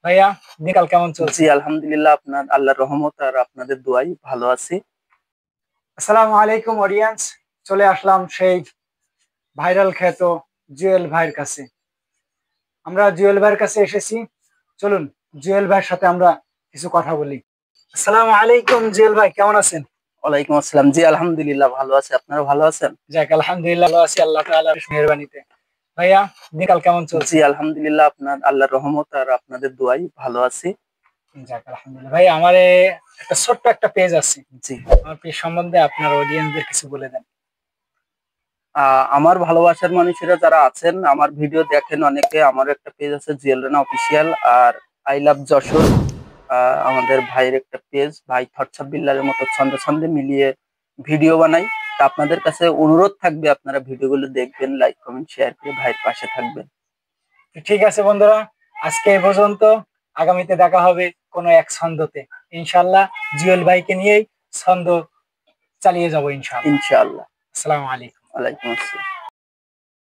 ভাইয়া দিনকাল কেমন চলছে? জি আলহামদুলিল্লাহ, আপনার আল্লাহর রহমত আর আপনাদের দোয়াই ভালো আছি। আসসালামু আলাইকুম অডিয়েন্স, চলে আসলাম সেই ভাইরাল খ্যাত জুয়েল ভাইয়ের কাছে। আমরা জুয়েল ভাইয়ের কাছে এসেছি, চলুন জুয়েল ভাইয়ের সাথে আমরা কিছু কথা বলি। আসসালামু আলাইকুম জুয়েল ভাই, কেমন আছেন? ওয়ালাইকুম আসসালাম। জি আলহামদুলিল্লাহ ভালো আছি, আপনারা ভালো আছেন? যাক আলহামদুলিল্লাহ, ভালো আছি আল্লাহ তাআলার মেহেরবানিতে। ভাইয়া দিনকাল কেমন চলছে? জি আলহামদুলিল্লাহ, আপনার আল্লাহর রহমত আর আপনাদের দোয়াই ভালো আছি। যাক আলহামদুলিল্লাহ। ভাই আমার একটা ছোট্ট একটা পেজ আছে, জি আমার পেজ সম্বন্ধে আপনার অডিয়েন্সদের কিছু বলে দেন। আমার ভালোবাসার মানুষেরা যারা আছেন, আমার ভিডিও দেখেন অনেকে, আমার একটা পেজ আছে জুয়েল রানা অফিসিয়াল, আর আই লাভ যশোর আমাদের ভাইয়ের একটা পেজ। ভাই থটছাপ বিল্লারের মতো ছন্দে ছন্দে মিলিয়ে ভিডিও বানাই। তা আপনাদের কাছে অনুরোধ থাকবে, আপনারা ভিডিওগুলো দেখবেন, লাইক কমেন্ট শেয়ার করে ভাইয়ের পাশে থাকবেন। ঠিক আছে বন্ধুরা, আজকে এই পর্যন্ত। আগামীতে দেখা হবে কোনো এক ছন্দতে ইনশাল্লাহ। জুয়েল ভাইকে নিয়েই ছন্দ চালিয়ে যাবো ইনশাল্লাহ। ইনশাআল্লাহ। আসসালামু আলাইকুম। ওয়ালাইকুম আসসালাম।